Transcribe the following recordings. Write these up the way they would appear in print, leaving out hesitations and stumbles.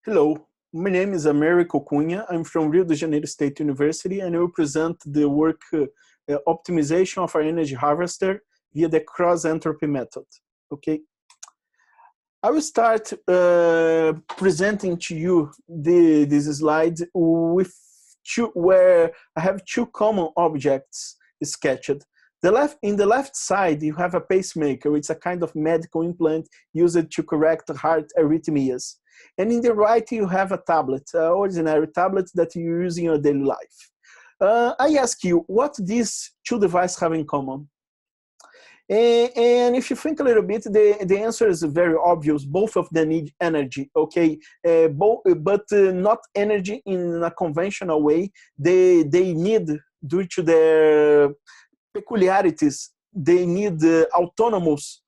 Hello, my name is Américo Cunha. I'm from Rio de Janeiro State University, and I will present the work optimization of our energy harvester via the cross-entropy method. Okay, I will start presenting to you this slide with where I have two common objects sketched. In the left side, you have a pacemaker. It's a kind of medical implant used to correct heart arrhythmias. And in the right, you have a tablet, an ordinary tablet that you use in your daily life. I ask you, what these two devices have in common? And if you think a little bit, the answer is very obvious. Both of them need energy, okay? But not energy in a conventional way. They need, due to their peculiarities, they need autonomous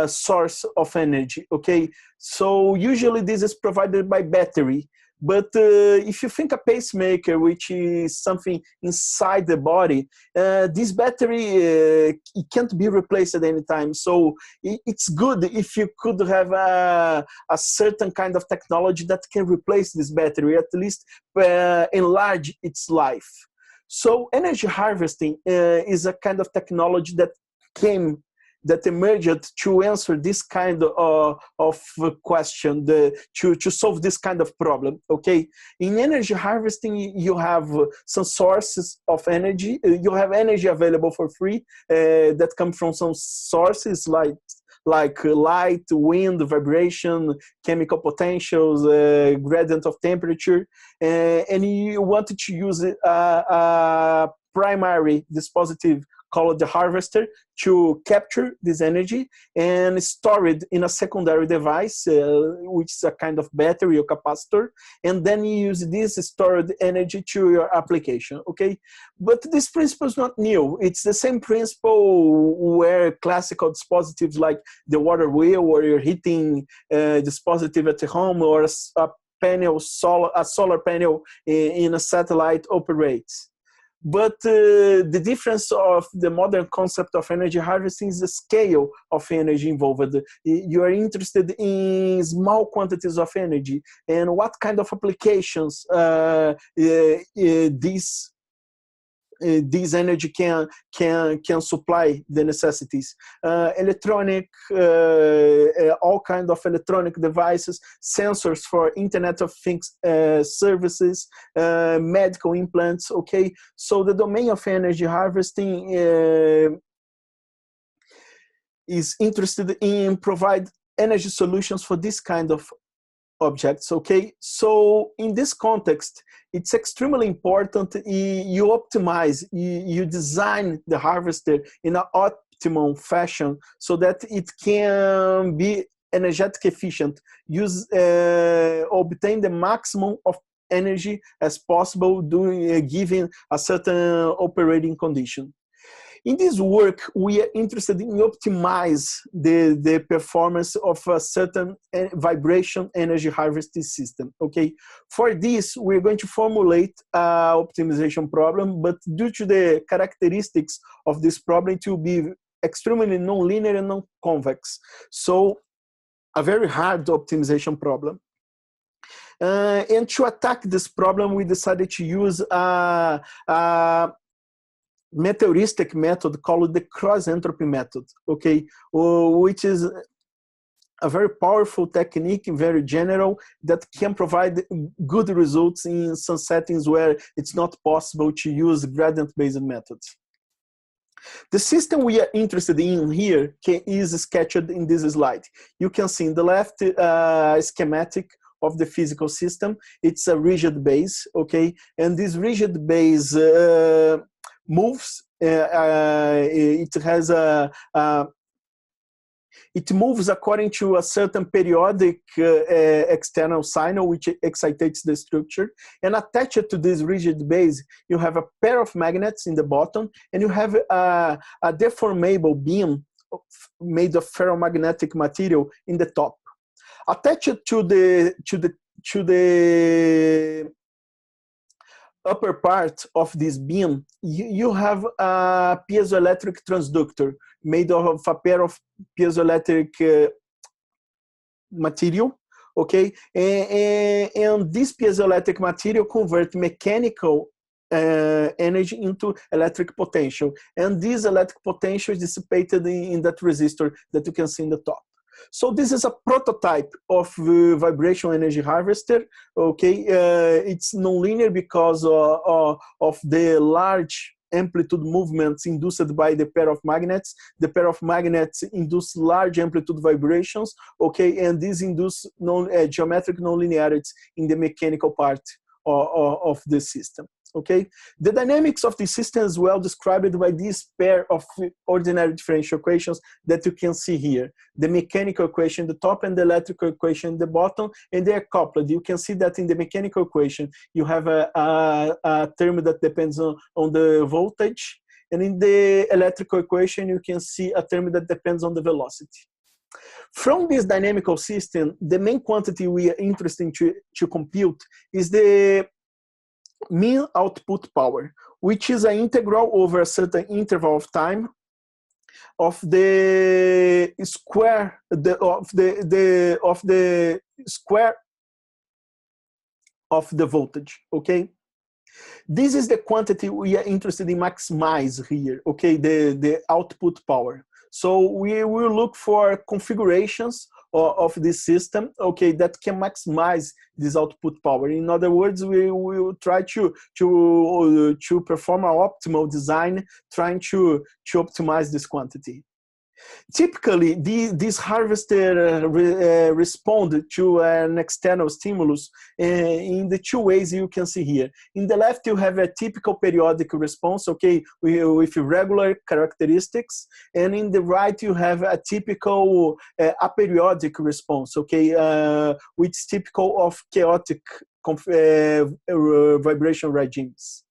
source of energy, okay? So usually this is provided by battery. But if you think a pacemaker, which is something inside the body, this battery it can't be replaced at any time. So it's good if you could have a certain kind of technology that can replace this battery, at least enlarge its life. So energy harvesting is a kind of technology that emerged to answer this kind of question, to solve this kind of problem, okay? In energy harvesting, you have some sources of energy. You have energy available for free that come from some sources like light, wind, vibration, chemical potentials, gradient of temperature, and you wanted to use a primary dispositive called the harvester to capture this energy and store it in a secondary device, which is a kind of battery or capacitor, and then you use this stored energy to your application, okay? But this principle is not new. It's the same principle where classical dispositives like the water wheel or your heating dispositive at home or a solar panel in a satellite operates. But the difference of the modern concept of energy harvesting is the scale of energy involved. You are interested in small quantities of energy and what kind of applications this energy can supply the necessities. Electronic, all kinds of electronic devices, sensors for Internet of Things services, medical implants, okay? So the domain of energy harvesting is interested in provide energy solutions for this kind of objects, okay? So in this context, it's extremely important you optimize, you design the harvester in an optimum fashion so that it can be energetic efficient, obtain the maximum of energy as possible given a certain operating condition. In this work, we are interested in optimize the performance of a certain vibration energy harvesting system, okay? For this, we're going to formulate an optimization problem, but due to the characteristics of this problem, it will be extremely nonlinear and non-convex. So a very hard optimization problem. And to attack this problem, we decided to use a meteoristic method called the cross-entropy method, okay, which is a very powerful technique, very general, that can provide good results in some settings where it's not possible to use gradient-based methods. The system we are interested in here is sketched in this slide. You can see in the left schematic of the physical system. It's a rigid base, okay, and this rigid base moves. It has it moves according to a certain periodic external signal which excites the structure, and attached to this rigid base you have a pair of magnets in the bottom, and you have a deformable beam made of ferromagnetic material in the top. Attached to the upper part of this beam, you have a piezoelectric transductor made of a pair of piezoelectric material, okay? And this piezoelectric material convert mechanical energy into electric potential. And this electric potential is dissipated in that resistor that you can see in the top. So this is a prototype of vibration energy harvester, okay? It's nonlinear because of the large amplitude movements induced by the pair of magnets. The pair of magnets induce large amplitude vibrations, okay? And this induce geometric nonlinearities in the mechanical part of the system. Okay, the dynamics of the system is well described by this pair of ordinary differential equations that you can see here. The mechanical equation at the top and the electrical equation at the bottom, and they are coupled. You can see that in the mechanical equation, you have a term that depends on the voltage, and in the electrical equation, you can see a term that depends on the velocity. From this dynamical system, the main quantity we are interested to compute is the mean output power, which is an integral over a certain interval of time of the square of the square of the voltage. Okay, this is the quantity we are interested in maximize here. Okay, the output power. So we will look for configurations of this system, okay, that can maximize this output power. In other words, we will try to perform an optimal design, trying to optimize this quantity. Typically, this harvester respond to an external stimulus in the two ways you can see here. In the left, you have a typical periodic response, okay, with regular characteristics, and in the right, you have a typical aperiodic response, okay, which is typical of chaotic vibration regimes.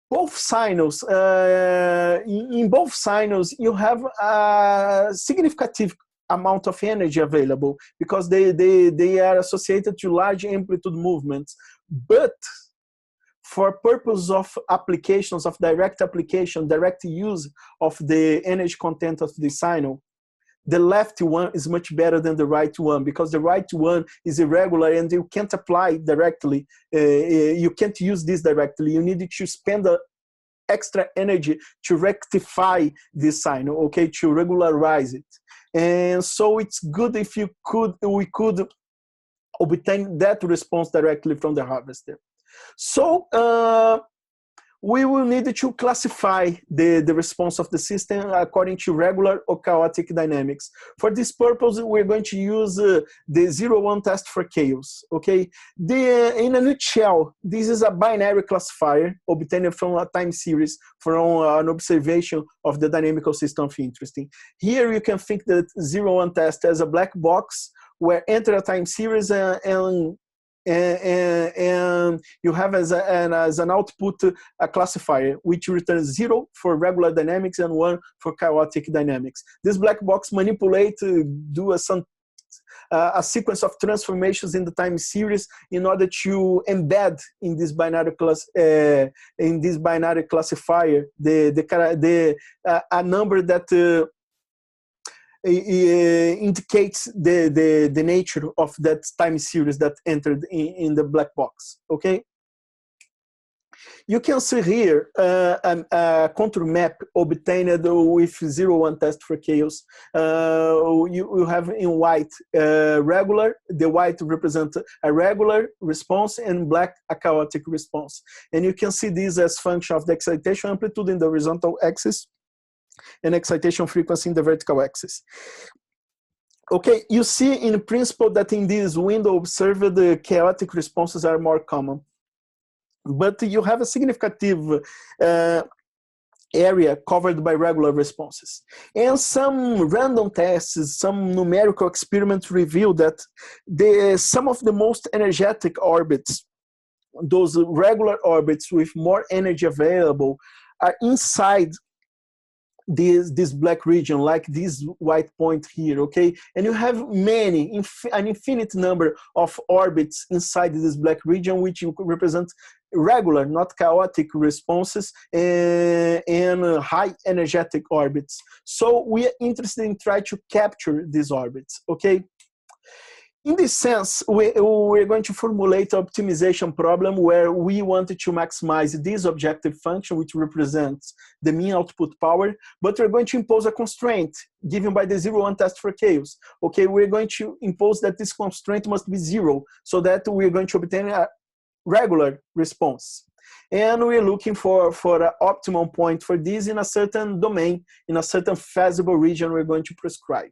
Both signals, in both signals, you have a significant amount of energy available because they are associated to large amplitude movements. But for purpose of applications, of direct application, direct use of the energy content of the signal, the left one is much better than the right one because the right one is irregular and you can't apply directly. You can't use this directly. You need to spend extra energy to rectify this signal, okay, to regularize it. And so it's good if we could obtain that response directly from the harvester. So we will need to classify the response of the system according to regular or chaotic dynamics. For this purpose, we're going to use the 0-1 test for chaos, okay? In a nutshell, this is a binary classifier obtained from a time series from an observation of the dynamical system of interest. Here you can think that 0-1 test as a black box where enter a time series and you have as an output a classifier which returns 0 for regular dynamics and 1 for chaotic dynamics. This black box manipulate, do a sequence of transformations in the time series in order to embed in this binary classifier a number that indicates the nature of that time series that entered in the black box, okay? You can see here a contour map obtained with 0-1 test for chaos. You have in white regular, the white represents a regular response and black a chaotic response. And you can see this as function of the excitation amplitude in the horizontal axis and excitation frequency in the vertical axis. Okay, you see in principle that in this window observed the chaotic responses are more common. But you have a significant area covered by regular responses. And some random tests, some numerical experiments reveal that some of the most energetic orbits, those regular orbits with more energy available, are inside this black region, like this white point here, okay? And you have an infinite number of orbits inside this black region, which represent regular, not chaotic responses and high energetic orbits. So we are interested in trying to capture these orbits, okay? In this sense, we're going to formulate an optimization problem where we wanted to maximize this objective function, which represents the mean output power, but we're going to impose a constraint given by the 0-1 test for chaos. Okay, we're going to impose that this constraint must be 0, so that we're going to obtain a regular response. And we're looking for an optimum point for this in a certain domain, in a certain feasible region we're going to prescribe.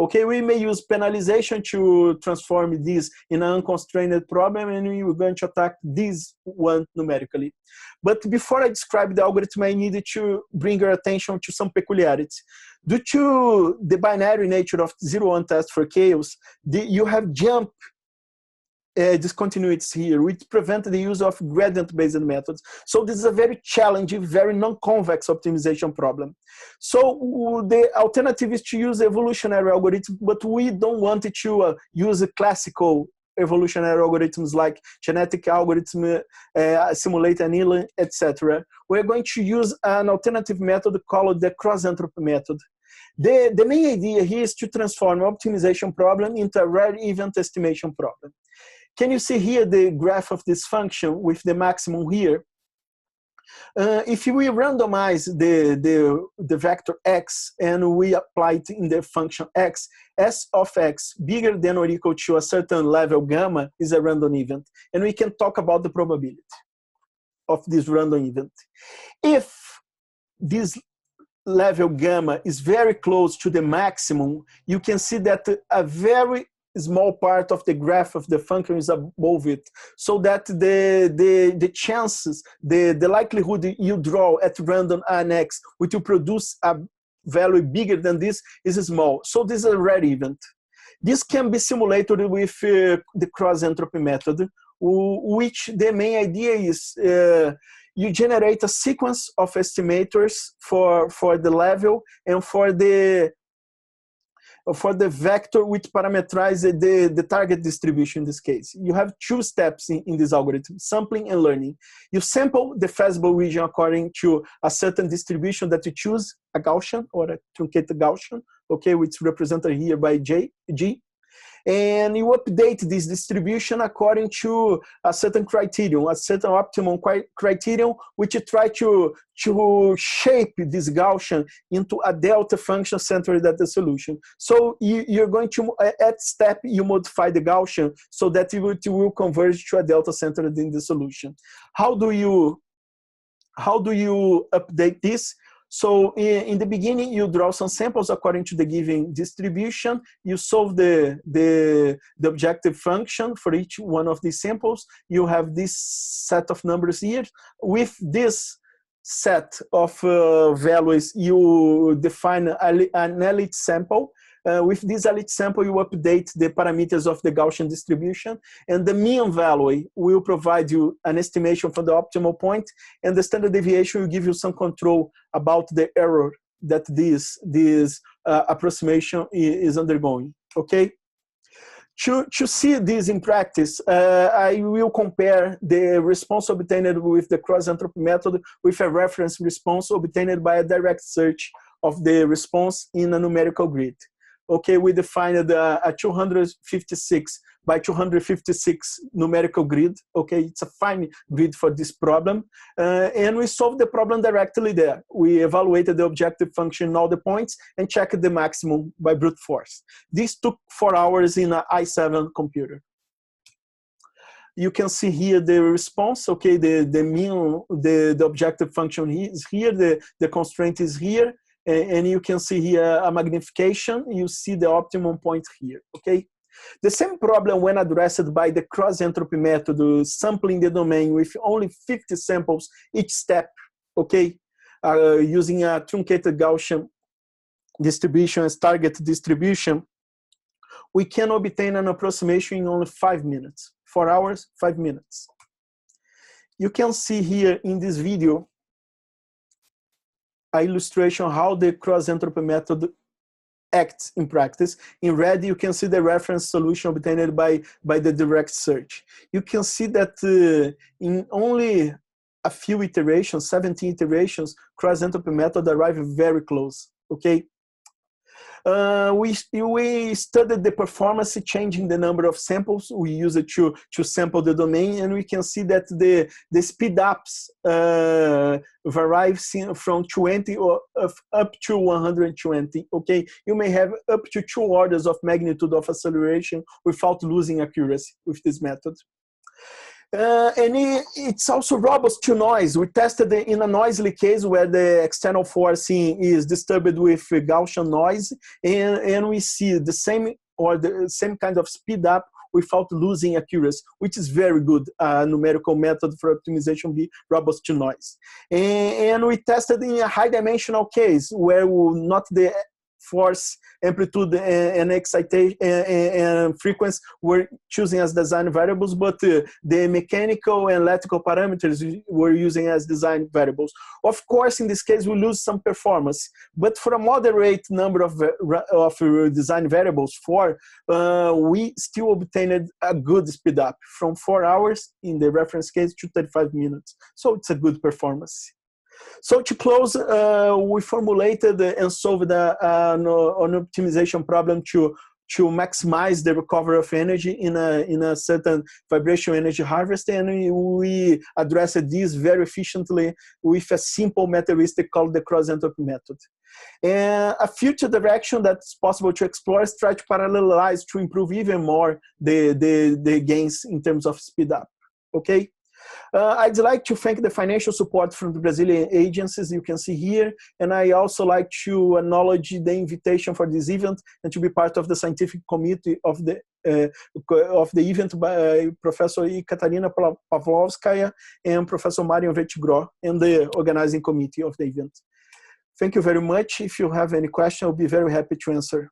Okay, we may use penalization to transform this in an unconstrained problem, and we're going to attack this one numerically. But before I describe the algorithm, I needed to bring your attention to some peculiarities. Due to the binary nature of 0-1 test for chaos, you have jump discontinuities here, which prevent the use of gradient-based methods. So this is a very challenging, very non-convex optimization problem. So the alternative is to use evolutionary algorithms, but we don't want to use classical evolutionary algorithms like genetic algorithm, simulate annealing, etc. We're going to use an alternative method called the cross-entropy method. The main idea here is to transform an optimization problem into a rare event estimation problem. Can you see here the graph of this function with the maximum here? If we randomize the vector x and we apply it in the function x, s of x bigger than or equal to a certain level gamma is a random event. And we can talk about the probability of this random event. If this level gamma is very close to the maximum, you can see that a very small part of the graph of the function is above it, so that the chances, the likelihood you draw at random an x, which will produce a value bigger than this, is small. So this is a rare event. This can be simulated with the cross-entropy method, which the main idea is you generate a sequence of estimators for the level and for the vector which parameterize the target distribution in this case. You have two steps in this algorithm, sampling and learning. You sample the feasible region according to a certain distribution that you choose, a Gaussian or a truncated Gaussian, okay, which is represented here by G. And you update this distribution according to a certain criterion, a certain optimum criterion, which you try to shape this Gaussian into a delta function centered at the solution. So you're going to, at step, you modify the Gaussian so that it will converge to a delta centered in the solution. How do you update this? So in the beginning, you draw some samples according to the given distribution. You solve the objective function for each one of these samples. You have this set of numbers here. With this set of values, you define an elite sample. With this elite sample, you update the parameters of the Gaussian distribution, and the mean value will provide you an estimation for the optimal point, and the standard deviation will give you some control about the error that this approximation is undergoing, okay? To see this in practice, I will compare the response obtained with the cross-entropy method with a reference response obtained by a direct search of the response in a numerical grid. Okay, we defined a 256 by 256 numerical grid. Okay, it's a fine grid for this problem. And we solved the problem directly there. We evaluated the objective function in all the points and checked the maximum by brute force. This took 4 hours in an i7 computer. You can see here the response, okay, the mean, the objective function is here, the constraint is here, and you can see here a magnification, you see the optimum point here, okay? The same problem when addressed by the cross-entropy method, sampling the domain with only 50 samples each step, okay? Using a truncated Gaussian distribution as target distribution, we can obtain an approximation in only 5 minutes. 4 hours, 5 minutes. You can see here in this video an illustration how the cross-entropy method acts in practice. In red, you can see the reference solution obtained by the direct search. You can see that in only a few iterations, 17 iterations, cross-entropy method arrived very close, okay? We studied the performance changing the number of samples. We use it to sample the domain, and we can see that the speed ups vary from 20 or up to 120. Okay, you may have up to 2 orders of magnitude of acceleration without losing accuracy with this method. And it's also robust to noise. We tested it in a noisy case where the external forcing is disturbed with Gaussian noise, and we see the same kind of speed up without losing accuracy, which is very good numerical method for optimization, be robust to noise. And we tested in a high dimensional case where not the force, amplitude, and excitation and frequency were choosing as design variables, but the mechanical and electrical parameters were using as design variables. Of course, in this case, we lose some performance, but for a moderate number of design variables, we still obtained a good speed up from 4 hours in the reference case to 35 minutes. So it's a good performance. So to close, we formulated and solved an optimization problem to maximize the recovery of energy in a certain vibration energy harvest, and we addressed this very efficiently with a simple heuristic called the cross-entropy method. And a future direction that's possible to explore is try to parallelize to improve even more the gains in terms of speed up. Okay. I'd like to thank the financial support from the Brazilian agencies you can see here, and I also like to acknowledge the invitation for this event and to be part of the scientific committee of the event by Professor Ekaterina Pawlowskaya and Professor Marian Vettigro and the organizing committee of the event. Thank you very much. If you have any question, I'll be very happy to answer.